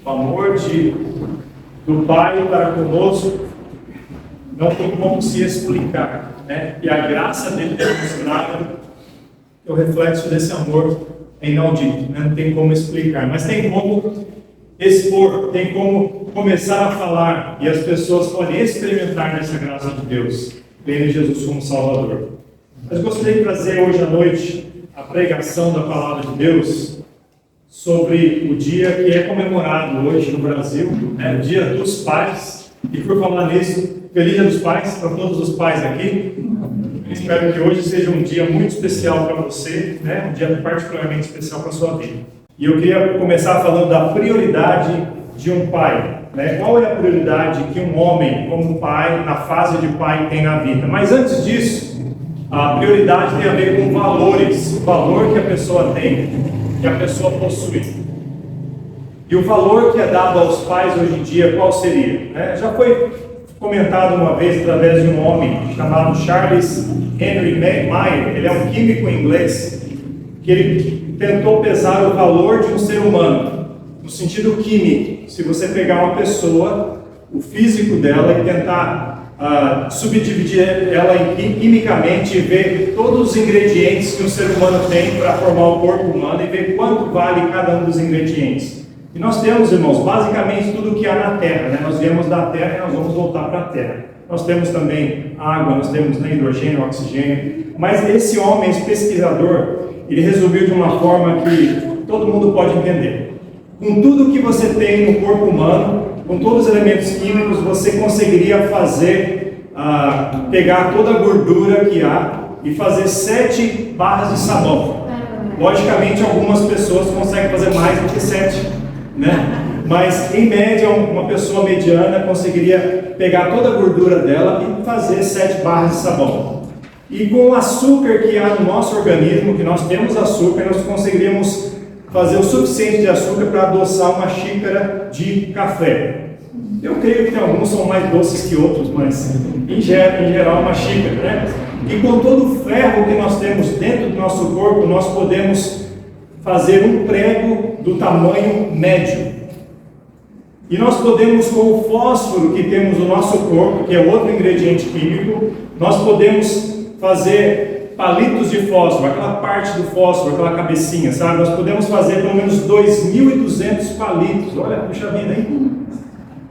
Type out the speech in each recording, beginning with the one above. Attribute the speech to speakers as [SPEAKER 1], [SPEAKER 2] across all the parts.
[SPEAKER 1] O amor do Pai para conosco não tem como se explicar, né? E a graça dele demonstrada, o reflexo desse amor é inaudito, né? Não tem como explicar, mas tem como expor, tem como começar a falar, e as pessoas podem experimentar nessa graça de Deus, vendo Jesus como Salvador. Mas gostaria de trazer hoje à noite a pregação da Palavra de Deus sobre o dia que é comemorado hoje no Brasil, o Dia dos Pais. E por falar nisso, feliz Dia dos Pais para todos os pais aqui. Espero que hoje seja um dia muito especial para você, né? Um dia particularmente especial para a sua vida. E eu queria começar falando da prioridade de um pai, né? Qual é a prioridade que um homem, como pai, na fase de pai, tem na vida? Mas antes disso, a prioridade tem a ver com valores, o valor que a pessoa tem, que a pessoa possui. E o valor que é dado aos pais hoje em dia, qual seria? Já foi comentado uma vez através de um homem chamado Charles Henry Meyer, ele é um químico inglês, que ele tentou pesar o valor de um ser humano, no sentido químico. Se você pegar uma pessoa, o físico dela e tentar subdividir ela quimicamente e ver todos os ingredientes que um ser humano tem para formar o corpo humano e ver quanto vale cada um dos ingredientes. E nós temos, irmãos, basicamente tudo o que há na Terra, né? Nós viemos da Terra e nós vamos voltar para a Terra. Nós temos também água, nós temos hidrogênio, oxigênio. Mas esse homem, esse pesquisador, ele resumiu de uma forma que todo mundo pode entender. Com tudo que você tem no corpo humano, com todos os elementos químicos, você conseguiria fazer, pegar toda a gordura que há e fazer 7 barras de sabão. Logicamente, algumas pessoas conseguem fazer mais do que 7, né? Mas, em média, uma pessoa mediana conseguiria pegar toda a gordura dela e fazer 7 barras de sabão. E com o açúcar que há no nosso organismo, que nós temos açúcar, nós conseguiríamos fazer o suficiente de açúcar para adoçar uma xícara de café. Eu creio que tem alguns são mais doces que outros, mas em geral uma xícara, né? E com todo o ferro que nós temos dentro do nosso corpo, nós podemos fazer um prego do tamanho médio. E nós podemos, com o fósforo que temos no nosso corpo, que é outro ingrediente químico, nós podemos fazer palitos de fósforo, aquela parte do fósforo, aquela cabecinha, sabe? Nós podemos fazer pelo menos 2.200 palitos. Olha, puxa vida, hein?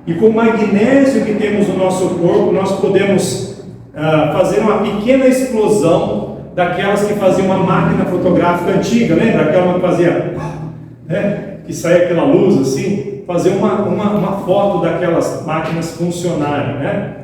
[SPEAKER 1] E com o magnésio que temos no nosso corpo, nós podemos fazer uma pequena explosão daquelas que faziam uma máquina fotográfica antiga, lembra? Aquela que fazia, né? Que saía aquela luz assim, fazer uma foto daquelas máquinas funcionarem, né?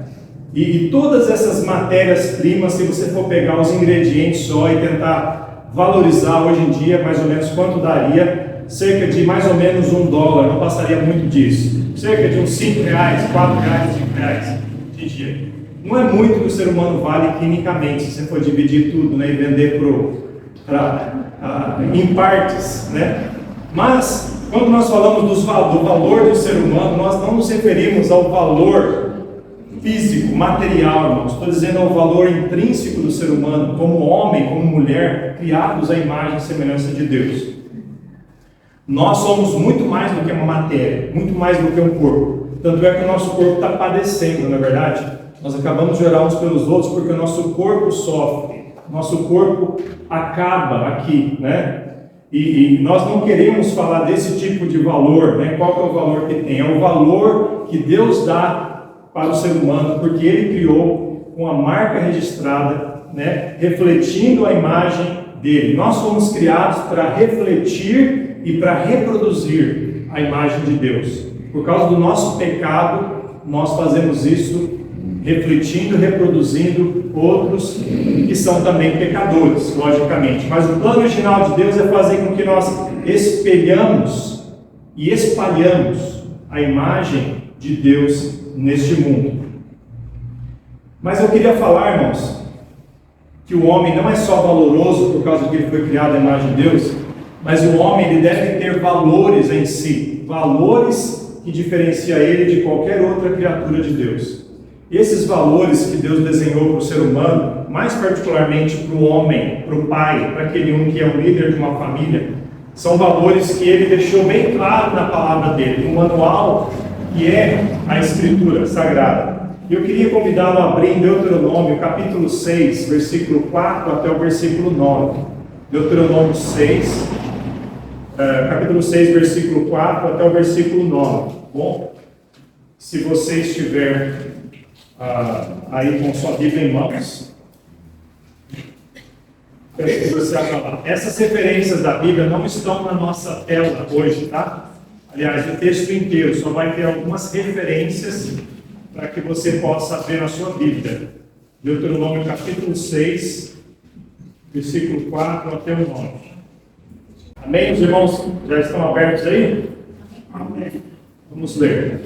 [SPEAKER 1] E todas essas matérias-primas, se você for pegar os ingredientes só e tentar valorizar hoje em dia, mais ou menos quanto daria, cerca de mais ou menos $1, não passaria muito disso, cerca de uns R$5, R$4, R$5 de dia. Não é muito que o ser humano vale quimicamente, se você for dividir tudo, né, e vender em partes, né? Mas, quando nós falamos do valor do ser humano, nós não nos referimos ao valor físico, material, irmãos. Estou dizendo ao valor intrínseco do ser humano, como homem, como mulher, criados à imagem e semelhança de Deus. Nós somos muito mais do que uma matéria, muito mais do que um corpo. Tanto é que o nosso corpo está padecendo, na verdade. Nós acabamos de orar uns pelos outros porque o nosso corpo sofre, nosso corpo acaba aqui, né? E nós não queremos falar desse tipo de valor, né? Qual que é o valor que tem? É o valor que Deus dá para o ser humano, porque Ele criou com a marca registrada, né? Refletindo a imagem dele. Nós fomos criados para refletir e para reproduzir a imagem de Deus. Por causa do nosso pecado, nós fazemos isso refletindo e reproduzindo outros que são também pecadores, logicamente. Mas o plano original de Deus é fazer com que nós espelhamos e espalhamos a imagem de Deus neste mundo. Mas eu queria falar, irmãos, que o homem não é só valoroso por causa de que ele foi criado à imagem de Deus, mas o homem ele deve ter valores em si, valores que diferenciam ele de qualquer outra criatura de Deus. Esses valores que Deus desenhou para o ser humano, mais particularmente para o homem, para o pai, para aquele um que é o líder de uma família, São valores que ele deixou bem claro na palavra dele, no manual que é a Escritura Sagrada. Eu queria convidá-lo a abrir em Deuteronômio, capítulo 6, versículo 4 até o versículo 9. Deuteronômio 6, capítulo 6, versículo 4 até o versículo 9. Bom, se você estiver aí com sua Bíblia em mãos, peço que você abra lá. Essas referências da Bíblia não estão na nossa tela hoje, tá? Aliás, o texto inteiro só vai ter algumas referências para que você possa ver na sua Bíblia. Deuteronômio capítulo 6, versículo 4 até o 9. Amém? Os irmãos já estão abertos aí? Amém. Vamos ler.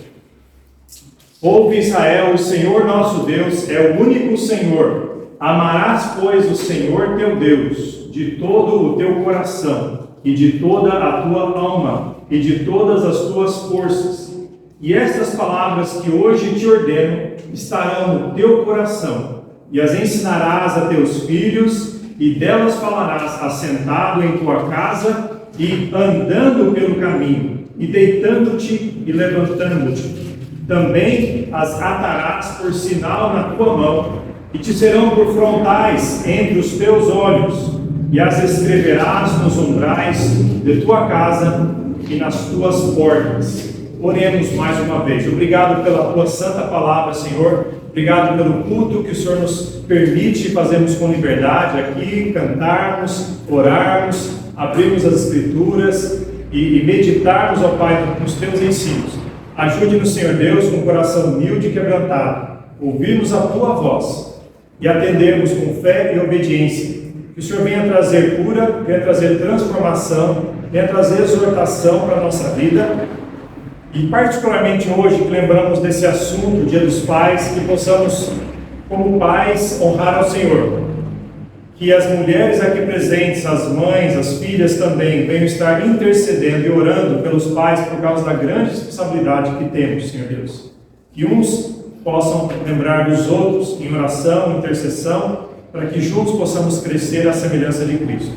[SPEAKER 1] Ouve, Israel, o Senhor nosso Deus é o único Senhor. Amarás, pois, o Senhor teu Deus de todo o teu coração e de toda a tua alma e de todas as tuas forças. E estas palavras que hoje te ordeno estarão no teu coração, e as ensinarás a teus filhos, e delas falarás assentado em tua casa e andando pelo caminho, e deitando-te e levantando-te. Também as atarás por sinal na tua mão, e te serão por frontais entre os teus olhos, e as escreverás nos umbrais de tua casa e nas tuas portas. Oremos mais uma vez. Obrigado pela tua santa palavra, Senhor. Obrigado pelo culto que o Senhor nos permite fazermos com liberdade aqui, cantarmos, orarmos, abrirmos as Escrituras e meditarmos, ó Pai, nos teus ensinos. Ajude-nos, Senhor Deus, com um coração humilde e quebrantado, ouvirmos a tua voz e atendermos com fé e obediência. Que o Senhor venha trazer cura, venha trazer transformação, venha trazer exortação para a nossa vida. E particularmente hoje que lembramos desse assunto, Dia dos Pais, que possamos, como pais, honrar ao Senhor. Que as mulheres aqui presentes, as mães, as filhas também, venham estar intercedendo e orando pelos pais por causa da grande responsabilidade que temos, Senhor Deus. Que uns possam lembrar dos outros em oração, intercessão, para que juntos possamos crescer à semelhança de Cristo.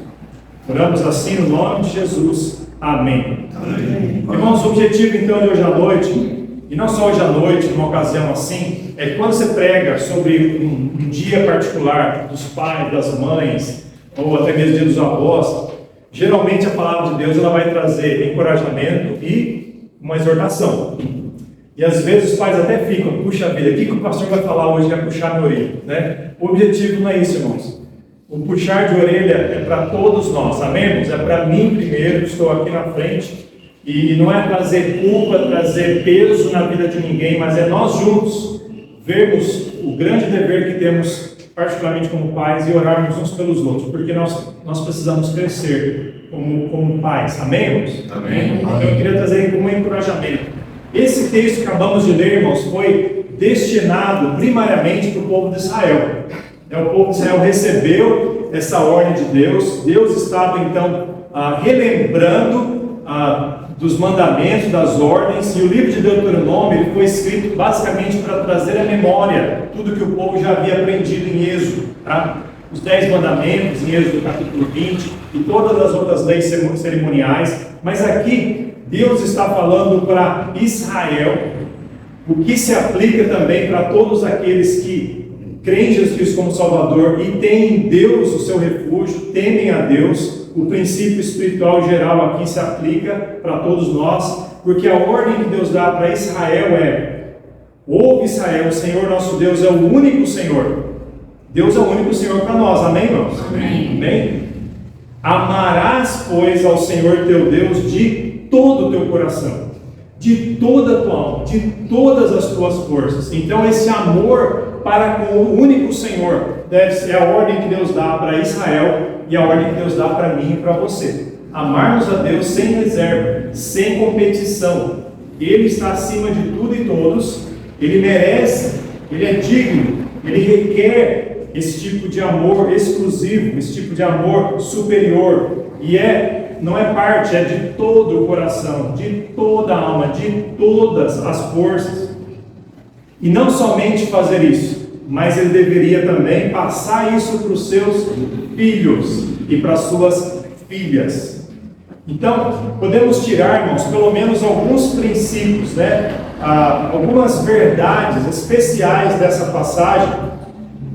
[SPEAKER 1] Oramos assim no nome de Jesus. Amém. Amém. Irmãos, o objetivo então de hoje à noite, e não só hoje à noite, numa ocasião assim, é que quando você prega sobre um dia particular dos pais, das mães, ou até mesmo dia dos avós, geralmente a palavra de Deus ela vai trazer encorajamento e uma exortação. E às vezes os pais até ficam, puxa vida, o que o pastor vai falar hoje vai puxar minha orelha, né? O objetivo não é isso, irmãos. O puxar de orelha é para todos nós, amém, irmãos? É para mim primeiro, que estou aqui na frente, e não é trazer culpa, trazer peso na vida de ninguém, mas é nós juntos vermos o grande dever que temos, particularmente como pais, e orarmos uns pelos outros, porque nós precisamos crescer como pais, amém, irmãos? Amém. Então eu queria trazer como encorajamento. Esse texto que acabamos de ler, irmãos, foi destinado primariamente para o povo de Israel. O povo de Israel recebeu essa ordem de Deus. Deus estava então relembrando dos mandamentos, das ordens, e o livro de Deuteronômio ele foi escrito basicamente para trazer à memória tudo que o povo já havia aprendido em Êxodo, tá? Os 10 mandamentos em Êxodo capítulo 20 e todas as outras leis cerimoniais, mas aqui Deus está falando para Israel, o que se aplica também para todos aqueles que creem em Jesus Cristo como Salvador e têm em Deus o seu refúgio, temem a Deus. O princípio espiritual geral aqui se aplica para todos nós, porque a ordem que Deus dá para Israel é: ouve Israel, o Senhor nosso Deus é o único Senhor. Deus é o único Senhor para nós, amém, irmãos? Amém. Amém? Amarás, pois, ao Senhor teu Deus de todo o teu coração, de toda a tua alma, de todas as tuas forças. Então esse amor para com o único Senhor deve ser a ordem que Deus dá para Israel e a ordem que Deus dá para mim e para você. Amarmos a Deus sem reserva, sem competição. Ele está acima de tudo e todos, Ele merece, Ele é digno, Ele requer esse tipo de amor exclusivo, esse tipo de amor superior, e não é parte, é de todo o coração, de toda a alma, de todas as forças. E não somente fazer isso, mas ele deveria também passar isso para os seus filhos e para as suas filhas. Então, podemos tirar, irmãos, pelo menos alguns princípios, né? Algumas verdades especiais dessa passagem,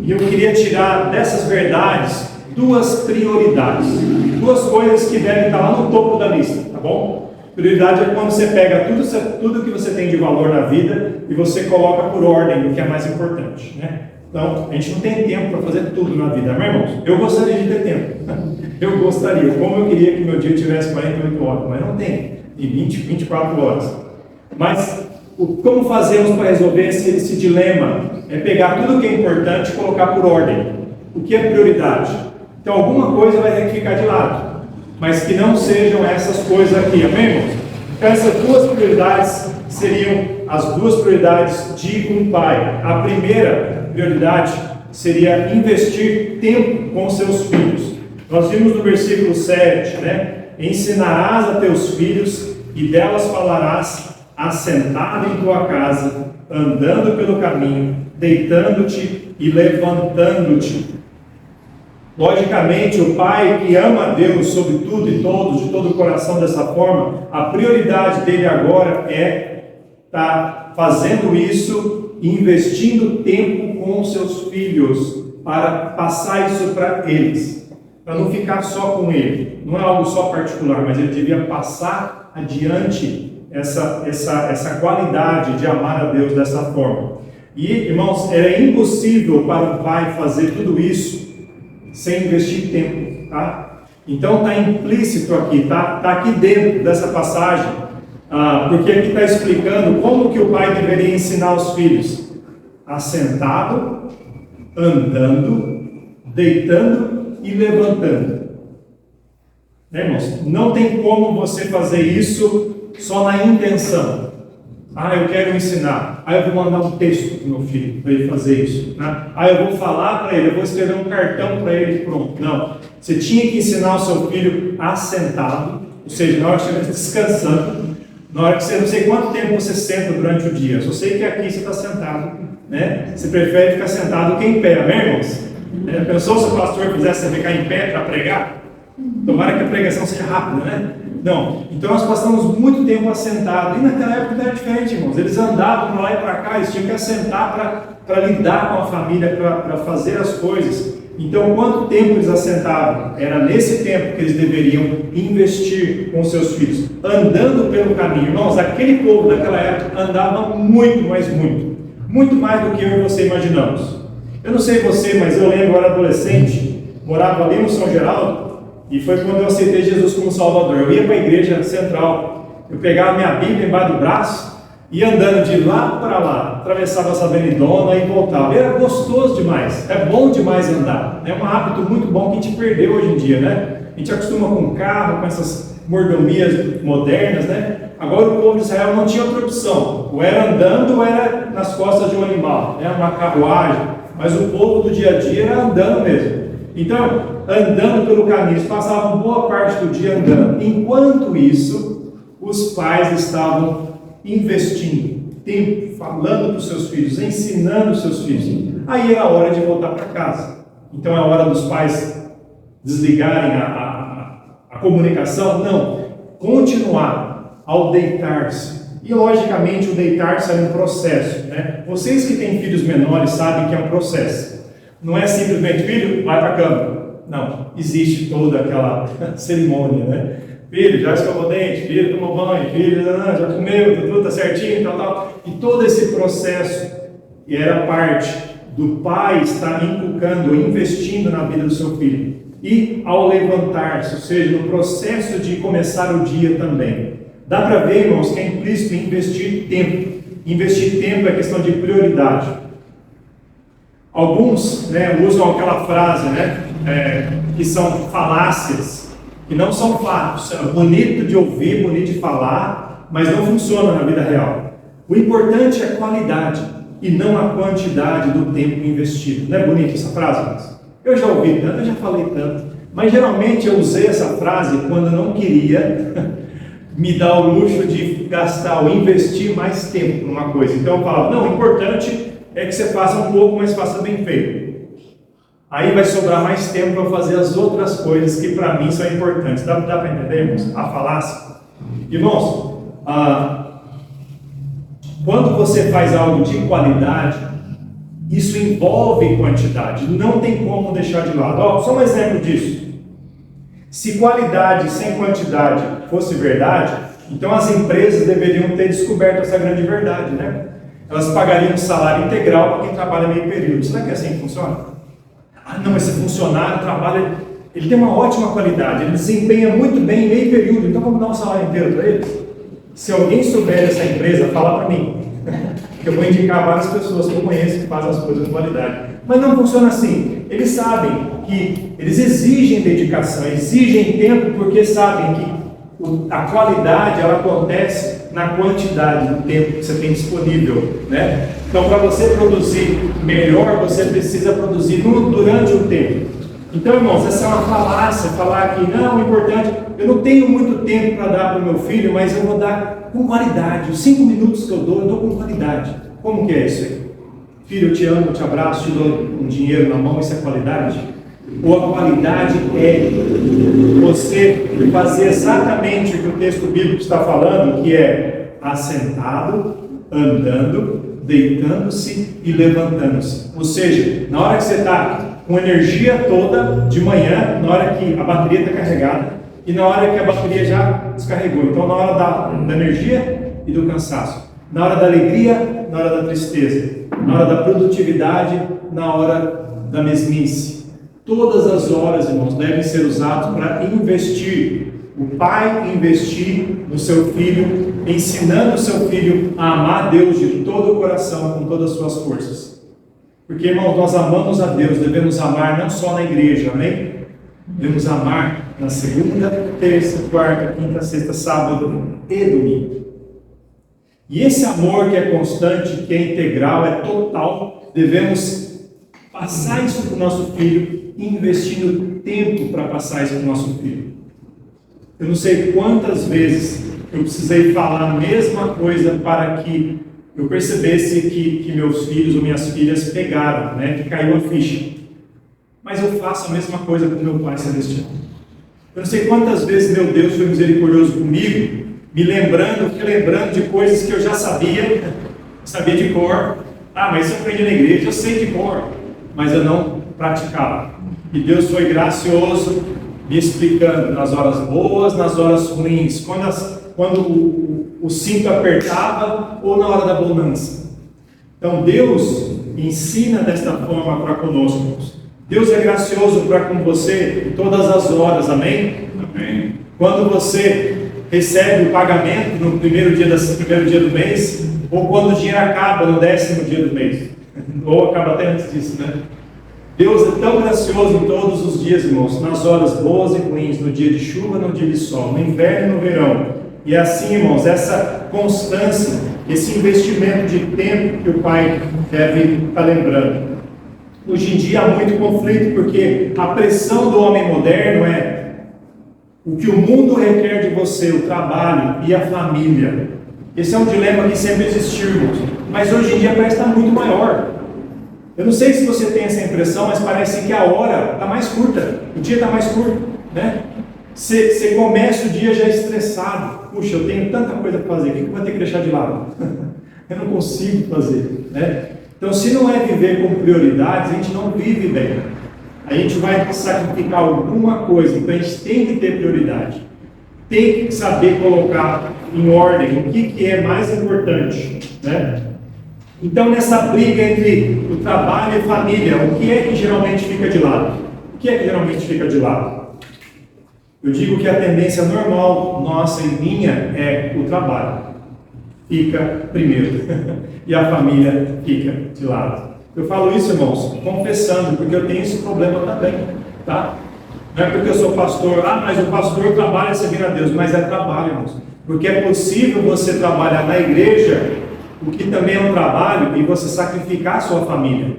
[SPEAKER 1] e eu queria tirar dessas verdades duas prioridades, duas coisas que devem estar lá no topo da lista, tá bom? Prioridade é quando você pega tudo que você tem de valor na vida e você coloca por ordem o que é mais importante, né? Então, a gente não tem tempo para fazer tudo na vida, né, irmãos? Eu gostaria de ter tempo. Eu gostaria, como eu queria que meu dia tivesse 48 horas, mas não tem, e 24 horas. Mas como fazemos para resolver esse dilema? É pegar tudo que é importante e colocar por ordem. O que é prioridade? Então, alguma coisa vai ter que ficar de lado, mas que não sejam essas coisas aqui, amém, irmãos? Então, essas duas prioridades seriam as duas prioridades de um pai. A primeira prioridade seria investir tempo com seus filhos. Nós vimos no versículo 7, né? Ensinarás a teus filhos e delas falarás, assentado em tua casa, andando pelo caminho, deitando-te e levantando-te. Logicamente, o pai que ama a Deus sobre tudo e todos, de todo o coração dessa forma, a prioridade dele agora é estar fazendo isso, investindo tempo com seus filhos, para passar isso para eles, para não ficar só com ele. Não é algo só particular, mas ele devia passar adiante essa qualidade de amar a Deus dessa forma. E, irmãos, é impossível para o pai fazer tudo isso sem investir tempo, tá? Então está implícito aqui, tá aqui dentro dessa passagem, porque aqui está explicando como que o pai deveria ensinar os filhos: assentado, andando, deitando e levantando. Né, irmãos? Não tem como você fazer isso só na intenção. Eu quero ensinar. Eu vou mandar um texto para o meu filho para ele fazer isso, né? Eu vou falar para ele, eu vou escrever um cartão para ele, pronto. Não. Você tinha que ensinar o seu filho assentado, ou seja, na hora que você estiver descansando, na hora que você, não sei quanto tempo você senta durante o dia. Eu só sei que aqui você está sentado, né? Você prefere ficar sentado que em pé, né, irmãos? Pensou se o pastor fizesse você ficar em pé para pregar? Tomara que a pregação seja rápida, né? Não. Então nós passamos muito tempo assentados. E naquela época era diferente, irmãos. Eles andavam para lá e para cá, eles tinham que assentar para lidar com a família, para fazer as coisas. Então, quanto tempo eles assentavam? Era nesse tempo que eles deveriam investir com seus filhos, andando pelo caminho. Irmãos, aquele povo daquela época andava muito, mas muito mais do que eu e você imaginamos. Eu não sei você, mas eu lembro, eu era adolescente, morava ali no São Geraldo, e foi quando eu aceitei Jesus como Salvador. Eu ia para a igreja central, eu pegava minha Bíblia embaixo do braço, ia andando de lá para lá, atravessava essa avenidona e voltava. Era gostoso demais, é bom demais andar. É um hábito muito bom que a gente perdeu hoje em dia, né? A gente acostuma com carro, com essas mordomias modernas, né? Agora o povo de Israel não tinha outra opção. Ou era andando ou era nas costas de um animal, né? Uma carruagem. Mas o povo do dia a dia era andando mesmo. Então, andando pelo caminho, eles passavam boa parte do dia andando. Enquanto isso, os pais estavam investindo tempo, falando para os seus filhos, ensinando os seus filhos. Aí era a hora de voltar para casa. Então é hora dos pais desligarem a comunicação? Não. Continuar ao deitar-se. E logicamente o deitar-se é um processo, né? Vocês que têm filhos menores sabem que é um processo. Não é simplesmente, filho, vai para a cama. Não, existe toda aquela cerimônia, né? Filho, já escovou o dente, filho, tomou banho, filho, já comeu, tudo está certinho, tal. E todo esse processo era parte do pai estar inculcando, investindo na vida do seu filho. E ao levantar-se, ou seja, no processo de começar o dia também. Dá para ver, irmãos, que é implícito investir tempo. Investir tempo é questão de prioridade. Alguns, né, usam aquela frase, né, que são falácias, que não são fatos. É bonito de ouvir, bonito de falar, mas não funciona na vida real. O importante é a qualidade e não a quantidade do tempo investido. Não é bonita essa frase? Eu já ouvi tanto, eu já falei tanto, mas geralmente eu usei essa frase quando eu não queria me dar o luxo de gastar ou investir mais tempo numa coisa. Então eu falava, não, o importante é que você faça um pouco, mas faça bem feito. aí vai sobrar mais tempo para eu fazer as outras coisas que para mim são importantes. Dá para entender, irmãos? A falácia. Irmãos, quando você faz algo de qualidade, isso envolve quantidade, não tem como deixar de lado. Só um exemplo disso. Se qualidade sem quantidade fosse verdade, então as empresas deveriam ter descoberto essa grande verdade, né? Elas pagariam um salário integral para quem trabalha meio período. Será que é assim que funciona? Não, esse funcionário trabalha, ele tem uma ótima qualidade, ele desempenha muito bem em meio período, então vamos dar um salário inteiro para eles? Se alguém souber dessa empresa, fala para mim. Eu vou indicar várias pessoas que eu conheço que fazem as coisas com qualidade. Mas não funciona assim. Eles sabem que eles exigem dedicação, exigem tempo, porque sabem que a qualidade ela acontece na quantidade do tempo que você tem disponível, né? Então, para você produzir melhor, você precisa produzir durante o tempo. Então, irmãos, essa é uma falácia, falar que não, o importante, eu não tenho muito tempo para dar para o meu filho, mas eu vou dar com qualidade. Os 5 minutos que eu dou com qualidade. Como que é isso aí? Filho, eu te amo, eu te abraço, te dou um dinheiro na mão, isso é qualidade? Ou a qualidade é você fazer exatamente o que o texto bíblico está falando, que é assentado, andando, deitando-se e levantando-se. Ou seja, na hora que você está com energia toda de manhã, na hora que a bateria está carregada e na hora que a bateria já descarregou. Então, na hora da energia e do cansaço, na hora da alegria, na hora da tristeza, na hora da produtividade, na hora da mesmice. Todas as horas, irmãos, devem ser usadas para investir. O pai investir no seu filho, ensinando o seu filho a amar Deus de todo o coração, com todas as suas forças. Porque, irmãos, nós amamos a Deus, devemos amar não só na igreja, amém? Devemos amar na segunda, terça, quarta, quinta, sexta, sábado e domingo. E esse amor que é constante, que é integral, é total, devemos passar isso para o nosso filho, investindo tempo para passar isso para o nosso filho. Eu não sei quantas vezes eu precisei falar a mesma coisa para que eu percebesse que meus filhos ou minhas filhas pegaram, né, que caiu a ficha. Mas eu faço a mesma coisa com meu Pai Celestial. Eu não sei quantas vezes meu Deus foi misericordioso comigo, me lembrando de coisas que eu já sabia de cor. Mas isso eu aprendi na igreja, eu sei de cor, mas eu não praticava. E Deus foi gracioso, me explicando nas horas boas, nas horas ruins, quando o cinto apertava ou na hora da bonança. Então Deus ensina desta forma para conosco. Deus é gracioso para com você em todas as horas, amém? Amém. Quando você recebe o pagamento no primeiro dia do mês, ou quando o dinheiro acaba no 10º dia do mês, ou acaba até antes disso, né? Deus é tão gracioso em todos os dias, irmãos, nas horas boas e ruins, no dia de chuva, no dia de sol, no inverno e no verão. E assim, irmãos, essa constância, esse investimento de tempo que o Pai deve estar lembrando. Hoje em dia há muito conflito, porque a pressão do homem moderno é o que o mundo requer de você, o trabalho e a família. Esse é um dilema que sempre existiu, irmãos, mas hoje em dia parece estar muito maior. Eu não sei se você tem essa impressão, mas parece que a hora está mais curta, o dia está mais curto, né? Você começa o dia já estressado. Puxa, eu tenho tanta coisa para fazer, o que eu vou ter que deixar de lado? Eu não consigo fazer, né? Então, se não é viver com prioridades, a gente não vive bem. A gente vai sacrificar alguma coisa, então a gente tem que ter prioridade. Tem que saber colocar em ordem o que é mais importante, né? Então, nessa briga entre o trabalho e a família, o que é que geralmente fica de lado? O que é que geralmente fica de lado? Eu digo que a tendência normal nossa e minha é o trabalho. Fica primeiro. E a família fica de lado. Eu falo isso, irmãos, confessando, porque eu tenho esse problema também, tá? Não é porque eu sou pastor, mas o pastor trabalha servindo a Deus, mas é trabalho, irmãos. Porque é possível você trabalhar na igreja, o que também é um trabalho, e você sacrificar a sua família.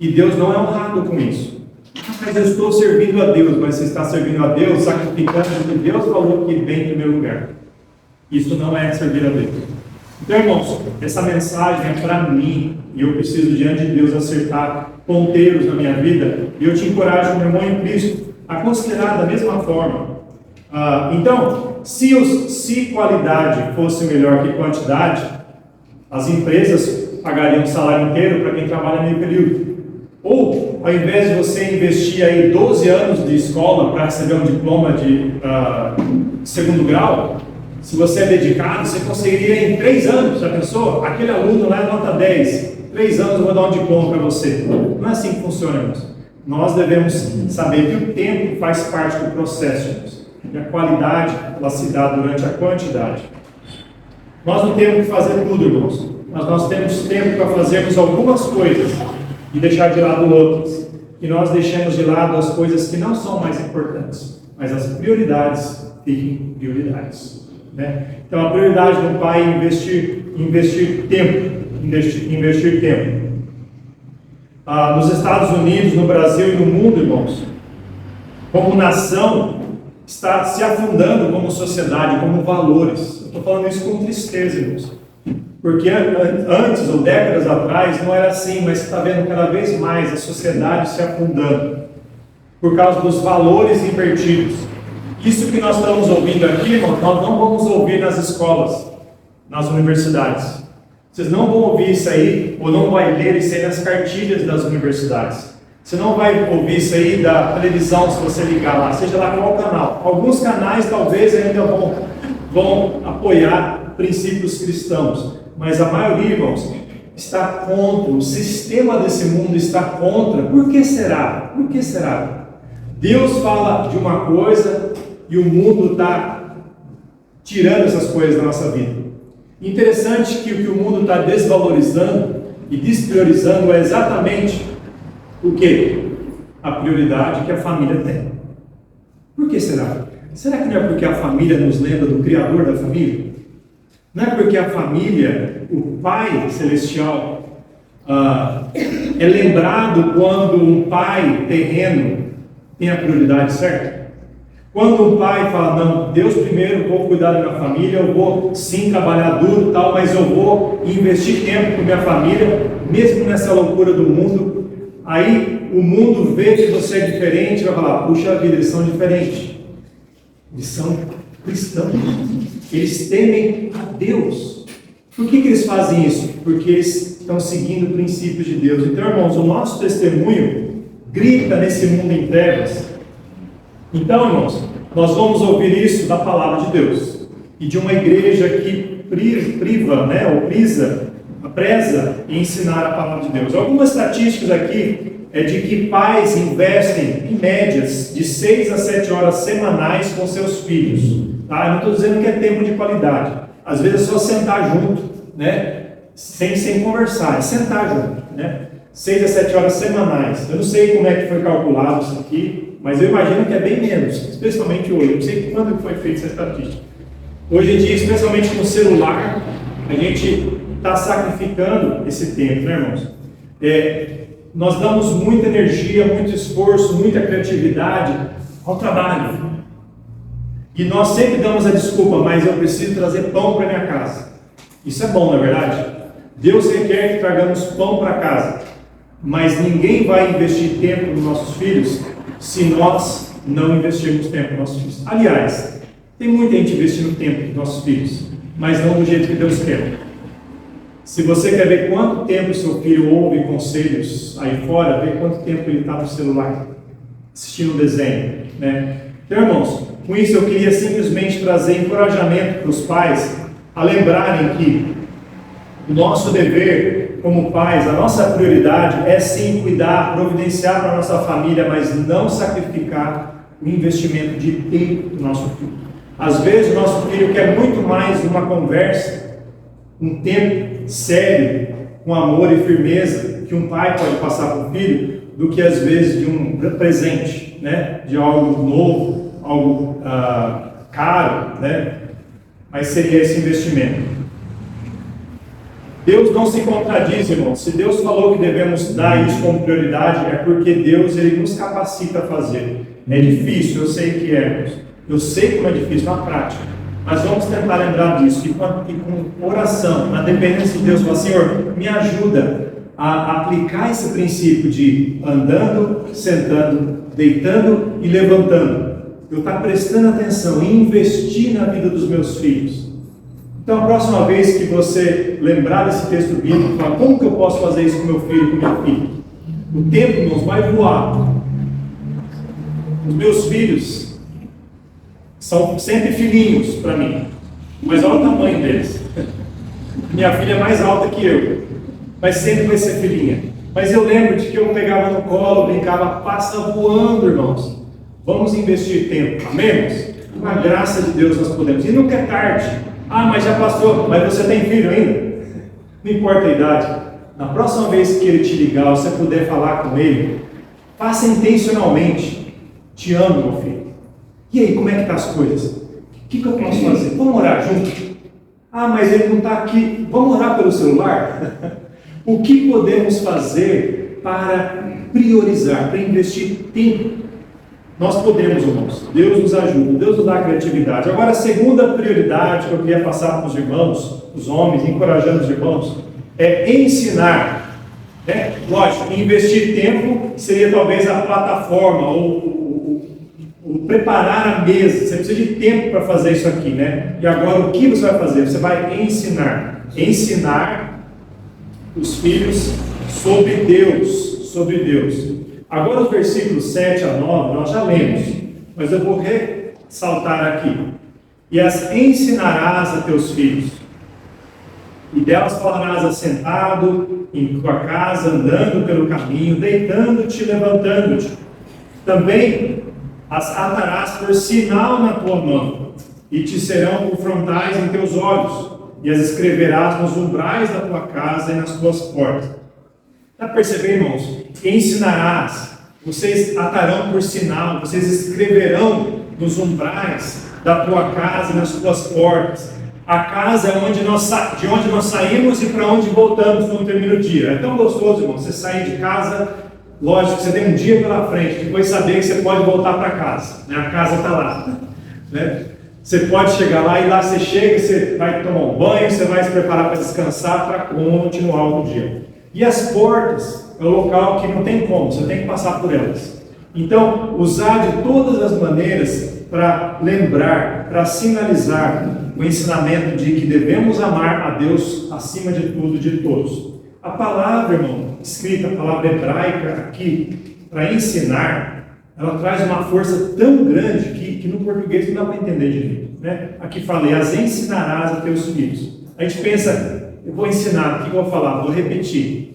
[SPEAKER 1] E Deus não é honrado com isso. Mas eu estou servindo a Deus, mas você está servindo a Deus, sacrificando o que Deus falou que vem em primeiro lugar. Isso não é servir a Deus. Então, irmãos, essa mensagem é para mim, e eu preciso diante de Deus acertar ponteiros na minha vida, E eu te encorajo, meu irmão em Cristo, a considerar da mesma forma. Então, se qualidade fosse melhor que quantidade, as empresas pagariam o salário inteiro para quem trabalha meio período. Ou, ao invés de você investir aí 12 anos de escola para receber um diploma de segundo grau, se você é dedicado, você conseguiria em 3 anos, já pensou? Aquele aluno lá é nota 10, 3 anos eu vou dar um diploma para você. Não é assim que funciona, irmãos. Nós devemos saber que o tempo faz parte do processo, irmãos. E a qualidade, ela se dá durante a quantidade. Nós não temos que fazer tudo, irmãos, mas nós temos tempo para fazermos algumas coisas e deixar de lado outras. E nós deixamos de lado as coisas que não são mais importantes, mas as prioridades fiquem prioridades. Né? Então, a prioridade do pai é investir tempo. Investir tempo. Nos Estados Unidos, no Brasil e no mundo, irmãos, como nação, está se afundando como sociedade, como valores. Eu estou falando isso com tristeza, irmãos. Porque antes, ou décadas atrás, não era assim, mas você está vendo cada vez mais a sociedade se afundando por causa dos valores invertidos. Isso que nós estamos ouvindo aqui, irmão, nós não vamos ouvir nas escolas, nas universidades. Vocês não vão ouvir isso aí, ou não vai ler isso aí nas cartilhas das universidades. Você não vai ouvir isso aí da televisão, se você ligar lá, seja lá qual canal. Alguns canais talvez ainda vão apoiar princípios cristãos, mas a maioria, irmãos, está contra. O sistema desse mundo está contra. Por que será? Por que será? Deus fala de uma coisa e o mundo está tirando essas coisas da nossa vida. Interessante que o que o mundo está desvalorizando e despriorizando é exatamente o que? A prioridade que a família tem. Por que será? Será que não é porque a família nos lembra do Criador da família? Não é porque a família, o Pai Celestial, é lembrado quando um pai terreno tem a prioridade certa? Quando um pai fala, não, Deus primeiro, vou cuidar da minha família, eu vou sim trabalhar duro e tal, mas eu vou investir tempo com minha família, mesmo nessa loucura do mundo. Aí o mundo vê que você é diferente e vai falar, puxa vida, eles são diferentes. Eles são cristãos. Eles temem a Deus. Por que eles fazem isso? Porque eles estão seguindo princípios de Deus. Então, irmãos, o nosso testemunho grita nesse mundo em trevas. Então, irmãos, nós vamos ouvir isso da palavra de Deus. E de uma igreja que preza em ensinar a palavra de Deus. Algumas estatísticas aqui é de que pais investem, em médias, de 6 a 7 horas semanais com seus filhos. Tá? Eu não estou dizendo que é tempo de qualidade. Às vezes é só sentar junto, né? sem conversar, é sentar junto. Né? 6 a 7 horas semanais. Eu não sei como é que foi calculado isso aqui, mas eu imagino que é bem menos, especialmente hoje. Eu não sei quando foi feita essa estatística. Hoje em dia, especialmente com o celular, a gente está sacrificando esse tempo, né, irmãos? Nós damos muita energia, muito esforço, muita criatividade ao trabalho. E nós sempre damos a desculpa, mas eu preciso trazer pão para minha casa. Isso é bom, não é verdade? Deus requer que tragamos pão para casa. Mas ninguém vai investir tempo nos nossos filhos se nós não investirmos tempo nos nossos filhos. Aliás, tem muita gente investindo tempo nos nossos filhos, mas não do jeito que Deus quer. Se você quer ver quanto tempo seu filho ouve conselhos aí fora, vê quanto tempo ele está no celular, assistindo desenho, né? Então, irmãos, com isso eu queria simplesmente trazer encorajamento para os pais a lembrarem que o nosso dever como pais, a nossa prioridade é sim cuidar, providenciar para a nossa família, mas não sacrificar o investimento de tempo do nosso filho. Às vezes o nosso filho quer muito mais uma conversa, um tempo sério, com amor e firmeza, que um pai pode passar para o filho, do que às vezes de um presente, né? De algo novo, algo caro, né? Mas seria esse investimento. Deus não se contradiz, irmão. Se Deus falou que devemos dar isso como prioridade, é porque Deus ele nos capacita a fazer. É difícil, eu sei que é, irmãos. Eu sei como é difícil na prática. Mas vamos tentar lembrar disso. E com oração, na dependência de Deus, falar, Senhor, me ajuda a aplicar esse princípio de andando, sentando, deitando e levantando. Eu estar prestando atenção e investir na vida dos meus filhos. Então, a próxima vez que você lembrar desse texto bíblico, falar, como que eu posso fazer isso com meu filho, com minha filha? O tempo, irmãos, vai voar. Os meus filhos são sempre filhinhos para mim, mas olha o tamanho deles. Minha filha é mais alta que eu, mas sempre vai ser filhinha. Mas eu lembro de que eu pegava no colo, brincava, passa voando, irmãos. Vamos investir tempo, amém, irmãos? Com a graça de Deus nós podemos. E nunca é tarde. Ah, mas já passou, mas você tem filho ainda? Não importa a idade. Na próxima vez que ele te ligar, você puder falar com ele, faça intencionalmente. Te amo, meu filho. E aí, como é que estão as coisas? O que eu posso fazer? Vamos orar junto? Ah, mas ele não está aqui. Vamos orar pelo celular? O que podemos fazer para priorizar, para investir tempo? Nós podemos, irmãos. Deus nos ajuda, Deus nos dá criatividade. Agora, a segunda prioridade que eu queria passar para os irmãos, os homens, encorajando os irmãos, é ensinar. Lógico, investir tempo seria talvez a plataforma, ou preparar a mesa. Você precisa de tempo para fazer isso aqui, né? E agora, o que você vai fazer? Você vai ensinar. Ensinar os filhos sobre Deus, sobre Deus. Agora os versículos 7 a 9 nós já lemos, mas eu vou ressaltar aqui. E as ensinarás a teus filhos, e delas falarás assentado em tua casa, andando pelo caminho, deitando-te, levantando-te. Também as atarás por sinal na tua mão, e te serão por frontais em teus olhos, e as escreverás nos umbrais da tua casa e nas tuas portas. Está percebendo, irmãos? Ensinarás, vocês atarão por sinal, vocês escreverão nos umbrais da tua casa e nas tuas portas. A casa é de onde nós saímos e para onde voltamos quando termina o dia. É tão gostoso, irmão, você sair de casa, lógico que você tem um dia pela frente, depois saber que você pode voltar para casa, né? A casa está lá, né? Você pode chegar lá e lá você chega, você vai tomar um banho, você vai se preparar para descansar, para continuar o dia. E as portas é o local que não tem como, você tem que passar por elas. Então, usar de todas as maneiras para lembrar, para sinalizar o ensinamento de que devemos amar a Deus acima de tudo e de todos. A palavra, irmão, escrita, a palavra hebraica aqui, para ensinar, ela traz uma força tão grande que no português não dá para entender direito, né? Aqui fala, e as ensinarás a teus filhos. A gente pensa, eu vou ensinar, o que eu vou falar? Vou repetir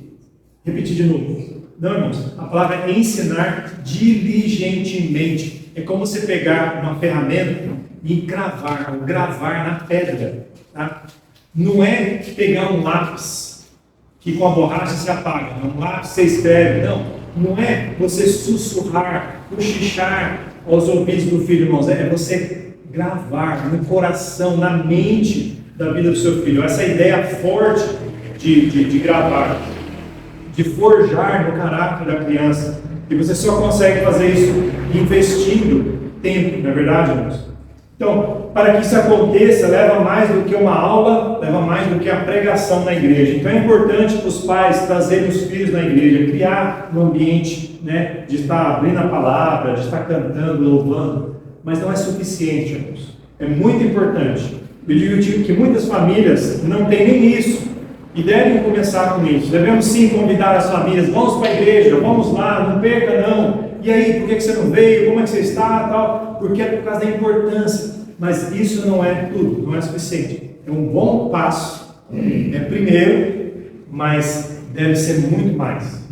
[SPEAKER 1] de novo. Não, irmãos, a palavra é ensinar diligentemente. É como você pegar uma ferramenta e cravar, ou gravar na pedra. Tá? Não é pegar um lápis que com a borracha se apaga, um lápis você escreve. Não é você sussurrar, cochichar aos ouvidos do filho, irmãos. É você gravar no coração, na mente da vida do seu filho. Essa ideia forte de gravar, de forjar no caráter da criança. E você só consegue fazer isso investindo tempo, não é verdade, irmãos? Então, para que isso aconteça, leva mais do que uma aula, leva mais do que a pregação na igreja. Então é importante para os pais trazerem os filhos na igreja, criar um ambiente, né, de estar abrindo a palavra, de estar cantando, louvando, mas não é suficiente, irmãos. É muito importante. Eu digo que muitas famílias não têm nem isso, e devem começar com isso. Devemos sim convidar as famílias, vamos para a igreja, vamos lá, não perca não. E aí, por que você não veio? Como é que você está? Tal? Porque é por causa da importância. Mas isso não é tudo, não é suficiente. É um bom passo, é primeiro, mas deve ser muito mais.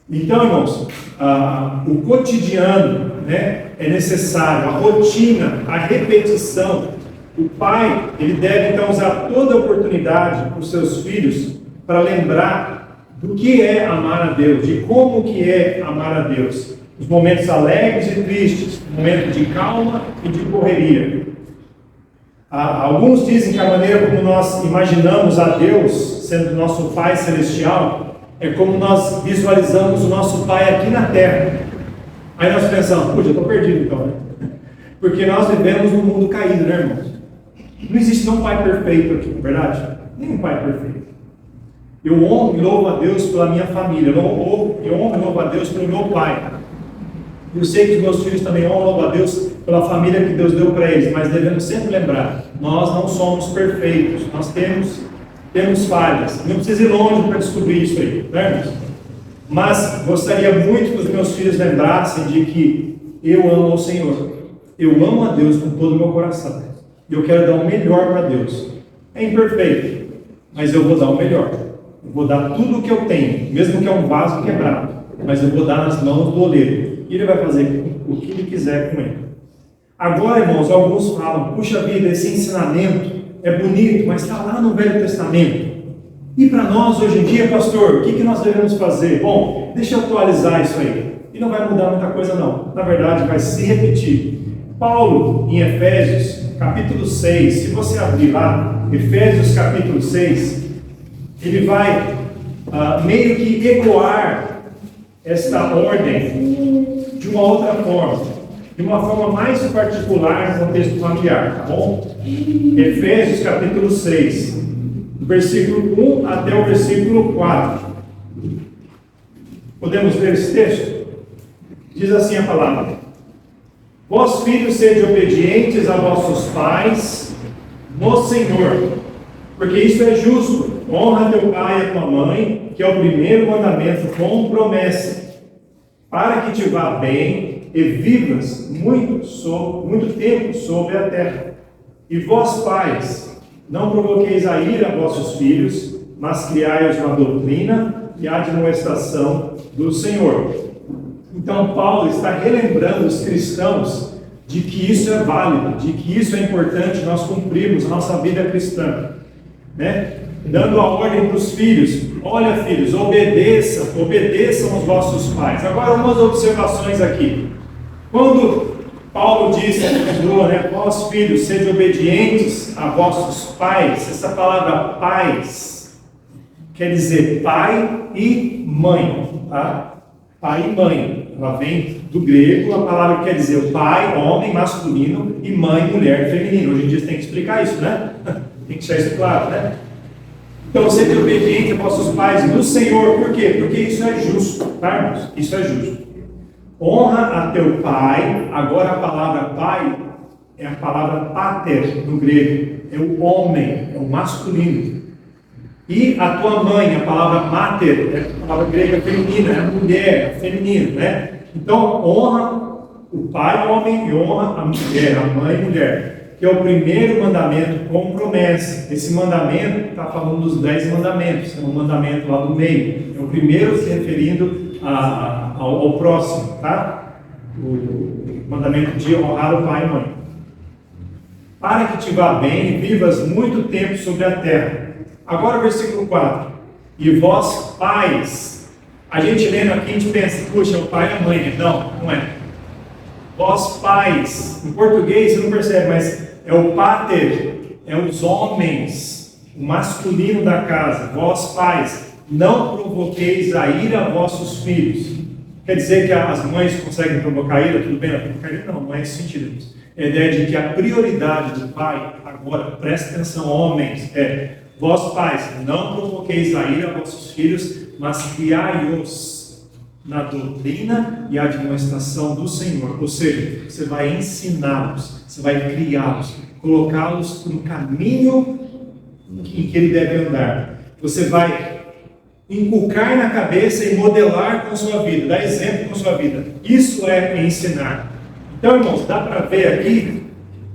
[SPEAKER 1] Então, irmãos, o cotidiano, né, é necessário, a rotina, a repetição. O pai, ele deve então usar toda a oportunidade para os seus filhos para lembrar do que é amar a Deus, de como que é amar a Deus. Os momentos alegres e tristes, momentos de calma e de correria. Alguns dizem que a maneira como nós imaginamos a Deus sendo nosso Pai Celestial é como nós visualizamos o nosso Pai aqui na Terra. Aí nós pensamos, puxa, eu estou perdido então, né? Porque nós vivemos num mundo caído, né, irmãos? Não existe um pai perfeito aqui, não é verdade? Nenhum pai perfeito. Eu honro e louvo a Deus pela minha família, eu honro e louvo a Deus pelo meu pai. Eu sei que os meus filhos também honram e louvam a Deus pela família que Deus deu para eles, mas devemos sempre lembrar, nós não somos perfeitos, nós temos falhas. Não precisa ir longe para descobrir isso aí, né, irmãos? Mas gostaria muito que os meus filhos lembrassem de que eu amo ao Senhor, eu amo a Deus com todo o meu coração, e eu quero dar o melhor para Deus. É imperfeito, mas eu vou dar o melhor. Eu vou dar tudo o que eu tenho, mesmo que é um vaso quebrado, mas eu vou dar nas mãos do oleiro, e ele vai fazer o que ele quiser com ele. Agora, irmãos, alguns falam, puxa vida, esse ensinamento é bonito, mas está lá no Velho Testamento. E para nós hoje em dia, pastor, o que nós devemos fazer? Bom, deixa eu atualizar isso aí. E não vai mudar muita coisa não. Na verdade, vai se repetir. Paulo, em Efésios, capítulo 6, se você abrir lá, Efésios capítulo 6, ele vai meio que ecoar esta ordem de uma outra forma, de uma forma mais particular no contexto familiar, tá bom? Efésios capítulo 6, do versículo 1 até o versículo 4. Podemos ler esse texto? Diz assim a palavra: Vós, filhos, sede obedientes a vossos pais no Senhor, porque isso é justo. Honra teu pai e a tua mãe, que é o primeiro mandamento com promessa, para que te vá bem e vivas muito tempo sobre a terra. E vós, pais, não provoqueis a ira a vossos filhos, mas criai-os na doutrina e admoestação do Senhor. Então, Paulo está relembrando os cristãos de que isso é válido, de que isso é importante nós cumprirmos a nossa vida cristã, né? Dando a ordem para os filhos: olha, filhos, obedeçam os vossos pais. Agora, umas observações aqui. Quando Paulo disse, vós, filhos, sede obedientes a vossos pais, essa palavra pais quer dizer pai e mãe, tá? Pai e mãe, ela vem do grego, a palavra quer dizer pai, homem, masculino, e mãe, mulher, feminino. Hoje em dia você tem que explicar isso, né? Tem que deixar isso claro, né? Então, sede obediente a vossos pais no Senhor. Por quê? Porque isso é justo, tá, irmãos? Isso é justo. Honra a teu pai. Agora a palavra pai é a palavra pater no grego, é o homem, é o masculino. E a tua mãe, a palavra mater, é a palavra grega feminina, é a mulher, feminino, né? Então, honra o pai, homem, e honra a mulher, a mãe, mulher, que é o primeiro mandamento com promessa. Esse mandamento está falando dos 10 mandamentos, é um mandamento lá do meio, é o primeiro se referindo ao próximo, tá? O mandamento de honrar o pai e mãe. Para que te vá bem e vivas muito tempo sobre a terra. Agora o versículo 4. E vós, pais. A gente lendo aqui, a gente pensa, puxa, é o pai e a mãe. Não, não é. Vós, pais. Em português você não percebe, mas é o pater, é os homens, o masculino da casa. Vós, pais, não provoqueis a ira a vossos filhos. Quer dizer que as mães conseguem provocar ira? Tudo bem, não provocar ira? Não, não é esse sentido. É a ideia de que a prioridade do pai, agora, presta atenção, homens, vós, pais, não provoqueis a ira a vossos filhos, mas criai-os na doutrina e admoestação do Senhor. Ou seja, você vai ensiná-los, você vai criá-los, colocá-los no caminho em que ele deve andar. Você vai inculcar na cabeça e modelar com a sua vida, dar exemplo com a sua vida. Isso é ensinar. Então, irmãos, dá para ver aqui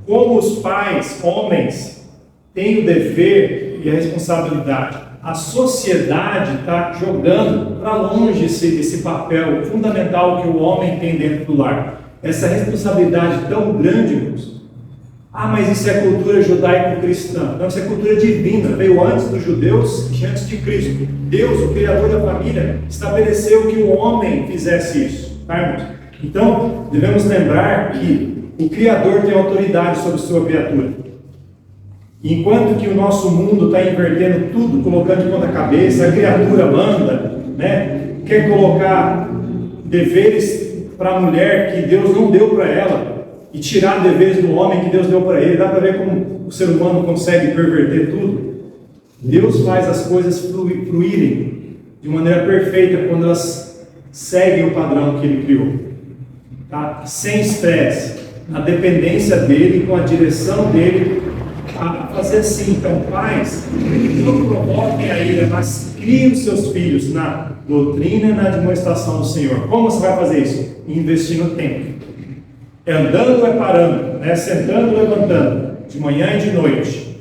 [SPEAKER 1] como os pais, homens, têm o dever e a responsabilidade. A sociedade está jogando para longe esse papel fundamental que o homem tem dentro do lar. Essa responsabilidade tão grande, irmãos. Ah, mas isso é cultura judaico-cristã. Não, isso é cultura divina. Veio antes dos judeus e antes de Cristo. Deus, o Criador da família, estabeleceu que o homem fizesse isso. Tá, irmãos? Então, devemos lembrar que o Criador tem autoridade sobre sua criatura. Enquanto que o nosso mundo está invertendo tudo, colocando de ponta cabeça, a criatura manda, né? Quer colocar deveres para a mulher que Deus não deu para ela e tirar deveres do homem que Deus deu para ele. Dá para ver como o ser humano consegue perverter tudo. Deus faz as coisas fluírem de maneira perfeita quando elas seguem o padrão que Ele criou. Tá? Sem estresse, na dependência dEle, com a direção dEle, a fazer assim. Então, pais, não provoquem a ira, mas criem os seus filhos na doutrina e na demonstração do Senhor. Como você vai fazer isso? Investindo tempo. É andando ou é parando? Né? Sentando ou levantando? De manhã e de noite.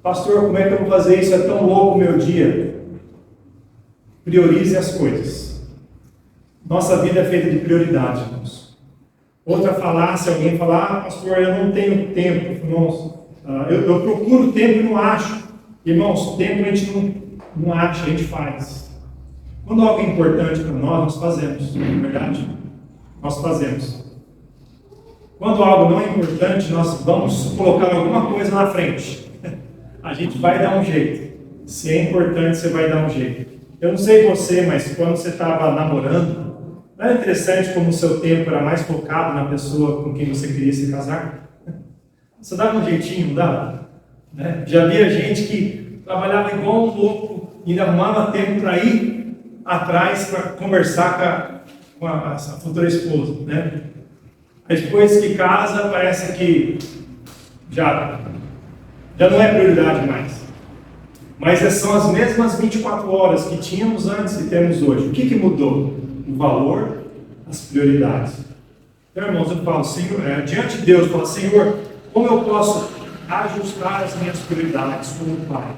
[SPEAKER 1] Pastor, como é que eu vou fazer isso? É tão louco o meu dia. Priorize as coisas. Nossa vida é feita de prioridade, irmãos. Outra falácia, alguém falar, pastor, eu não tenho tempo. Irmãos, eu procuro tempo e não acho. Irmãos, tempo a gente não acha, a gente faz. Quando algo é importante para nós fazemos, não é verdade? Nós fazemos. Quando algo não é importante, nós vamos colocar alguma coisa na frente. A gente vai dar um jeito. Se é importante, você vai dar um jeito. Eu não sei você, mas quando você estava namorando, não era interessante como o seu tempo era mais focado na pessoa com quem você queria se casar? Você dava um jeitinho, não dava? Né? Já havia gente que trabalhava igual um louco e ainda arrumava tempo para ir atrás para conversar com a futura esposa. Né? Aí depois que casa, parece que já não é prioridade mais. Mas são as mesmas 24 horas que tínhamos antes e temos hoje. O que mudou? O valor, as prioridades. Então, irmãos, eu falo, Senhor, diante de Deus, eu falo, Senhor, como eu posso ajustar as minhas prioridades como pai?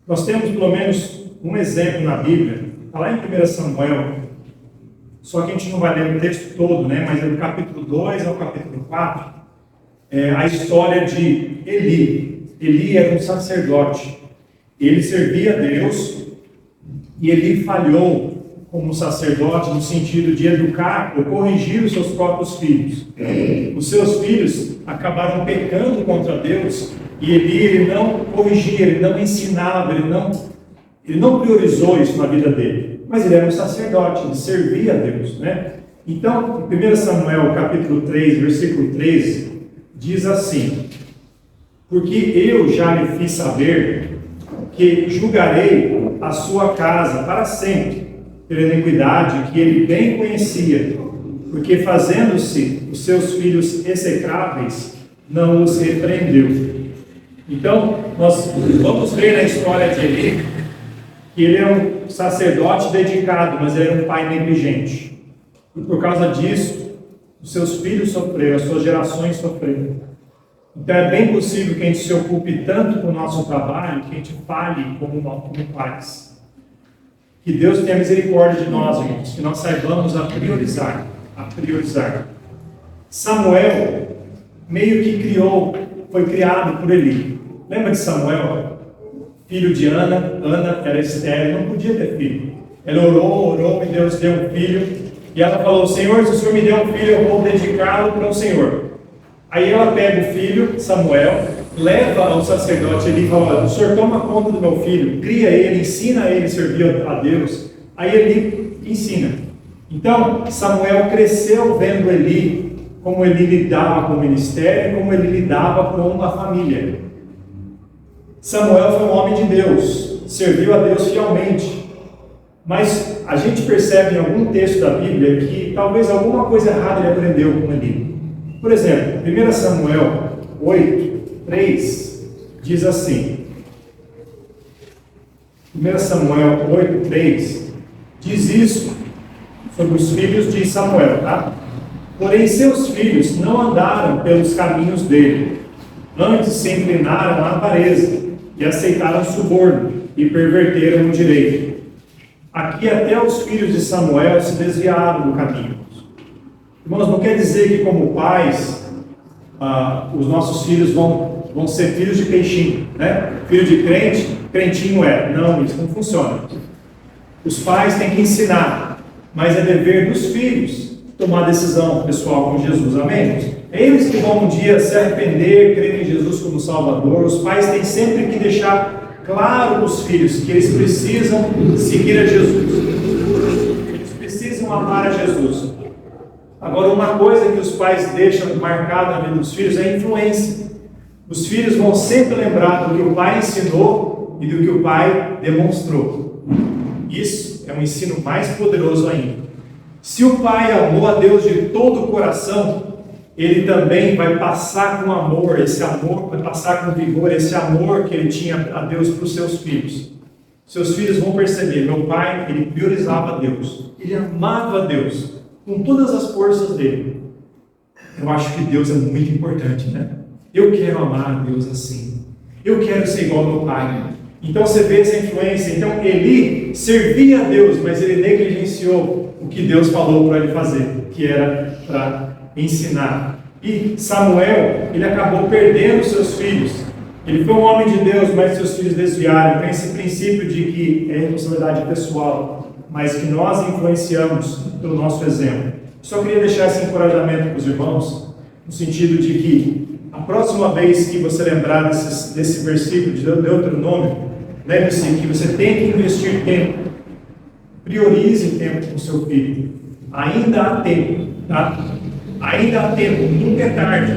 [SPEAKER 1] Nós temos pelo menos um exemplo na Bíblia, está lá em 1 Samuel, só que a gente não vai ler o texto todo, né? Mas é do capítulo 2 ao capítulo 4, a história de Eli. Eli era um sacerdote, ele servia a Deus e Eli falhou como sacerdote no sentido de educar ou corrigir os seus próprios filhos. Os seus filhos acabaram pecando contra Deus e Eli não corrigia, ele não ensinava, ele não priorizou isso na vida dele. Mas ele era um sacerdote, ele servia a Deus, né? Então, em 1 Samuel capítulo 3, versículo 13, diz assim: porque eu já lhe fiz saber que julgarei a sua casa para sempre, pela iniquidade que ele bem conhecia, porque fazendo-se os seus filhos execráveis, não os repreendeu. Então, nós vamos ver na história de Eli, que ele é um sacerdote dedicado, mas ele era um pai negligente. E por causa disso, os seus filhos sofreram, as suas gerações sofreram. Então é bem possível que a gente se ocupe tanto com o nosso trabalho, que a gente falhe como pais. Que Deus tenha misericórdia de nós, irmãos, que nós saibamos a priorizar. Samuel meio que foi criado por Eli. Lembra de Samuel? Filho de Ana. Ana era estéril, não podia ter filho. Ela orou e Deus deu um filho. E ela falou: Senhor, se o Senhor me der um filho, eu vou dedicá-lo para o Senhor. Aí ela pega o filho, Samuel, leva ao sacerdote Eli e fala: o Senhor toma conta do meu filho, cria ele, ensina ele a servir a Deus. Aí Eli ensina. Então, Samuel cresceu vendo Eli, como ele lidava com o ministério, como ele lidava com a família. Samuel foi um homem de Deus, serviu a Deus fielmente. Mas a gente percebe em algum texto da Bíblia que talvez alguma coisa errada ele aprendeu com Eli. Por exemplo, 1 Samuel 8, 3 diz assim. 1 Samuel 8, 3 diz isso sobre os filhos de Samuel, tá? Porém, seus filhos não andaram pelos caminhos dele. Antes se inclinaram à avareza e aceitaram suborno e perverteram o direito. Aqui até os filhos de Samuel se desviaram do caminho. Irmãos, não quer dizer que como pais, os nossos filhos vão ser filhos de peixinho, né? Filho de crente, crentinho é. Não, isso não funciona. Os pais têm que ensinar, mas é dever dos filhos tomar decisão pessoal com Jesus, amém? Eles que vão um dia se arrepender, crer em Jesus como Salvador. Os pais têm sempre que deixar claro para os filhos que eles precisam seguir a Jesus. Eles precisam amar a Jesus. Agora, uma coisa que os pais deixam marcada na vida dos filhos é a influência. Os filhos vão sempre lembrar do que o pai ensinou e do que o pai demonstrou. Isso é um ensino mais poderoso ainda. Se o pai amou a Deus de todo o coração, ele também vai passar com amor, esse amor vai passar com vigor, esse amor que ele tinha a Deus para os seus filhos. Seus filhos vão perceber, meu pai, ele priorizava Deus, ele amava Deus com todas as forças dele. Eu acho que Deus é muito importante, né? Eu quero amar a Deus assim. Eu quero ser igual ao meu pai. Então você vê essa influência. Então Eli servia a Deus, mas ele negligenciou o que Deus falou para ele fazer, que era para ensinar. E Samuel, ele acabou perdendo seus filhos. Ele foi um homem de Deus, mas seus filhos desviaram. Tem esse princípio de que é responsabilidade pessoal, mas que nós influenciamos pelo nosso exemplo. Só queria deixar esse encorajamento para os irmãos, no sentido de que a próxima vez que você lembrar desse versículo de Deuteronômio, lembre-se que você tem que investir tempo. Priorize tempo com o seu filho. Ainda há tempo, tá? Ainda há tempo, nunca é tarde.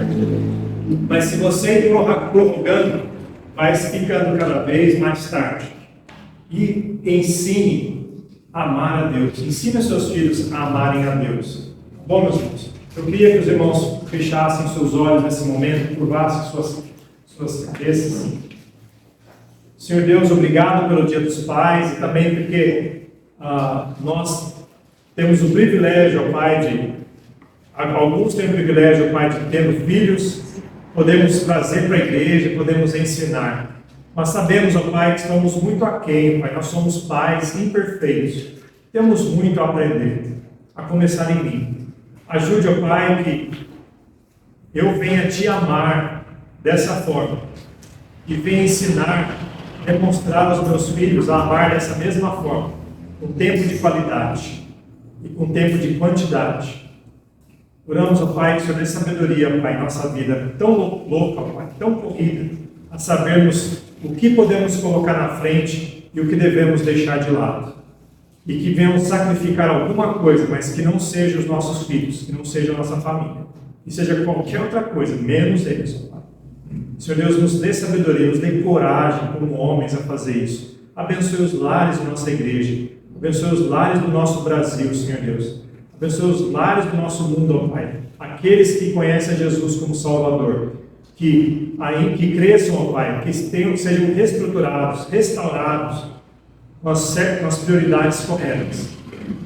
[SPEAKER 1] Mas se você ir prorrogando, vai ficando cada vez mais tarde. E ensine a amar a Deus. Ensine os seus filhos a amarem a Deus. Bom, meus irmãos, eu queria que os irmãos fechassem seus olhos nesse momento, curvassem suas cabeças. Senhor Deus, obrigado pelo Dia dos Pais e também porque nós temos o privilégio, ó Pai, alguns têm o privilégio, ó Pai, de ter filhos, podemos trazer para a igreja, podemos ensinar. Mas sabemos, ó Pai, que estamos muito aquém, Pai, nós somos pais imperfeitos, temos muito a aprender, a começar em mim. Ajude, ó Pai, que eu venha te amar dessa forma e venha ensinar, demonstrar aos meus filhos a amar dessa mesma forma, com tempo de qualidade e com tempo de quantidade. Oramos, ó Pai, que o Senhor dê sabedoria, Pai, em nossa vida tão louca, Pai, tão corrida, a sabermos o que podemos colocar na frente e o que devemos deixar de lado. E que venhamos sacrificar alguma coisa, mas que não seja os nossos filhos, que não seja a nossa família, que seja qualquer outra coisa, menos eles, ó Pai. Senhor Deus, nos dê sabedoria, nos dê coragem como homens a fazer isso. Abençoe os lares da nossa igreja, abençoe os lares do nosso Brasil, Senhor Deus. Abençoe os lares do nosso mundo, ó Pai. Aqueles que conhecem a Jesus como Salvador, que cresçam, ó Pai, que sejam reestruturados, restaurados, com as prioridades corretas.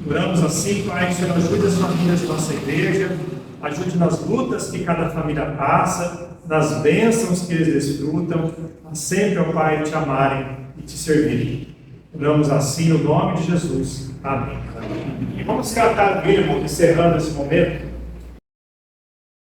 [SPEAKER 1] Oramos assim, Pai, que o Senhor ajude as famílias da nossa igreja, ajude nas lutas que cada família passa, nas bênçãos que eles desfrutam, a sempre, ó Pai, te amarem e te servirem. Oramos assim no nome de Jesus. Amém. E vamos cantar, irmão, encerrando esse momento.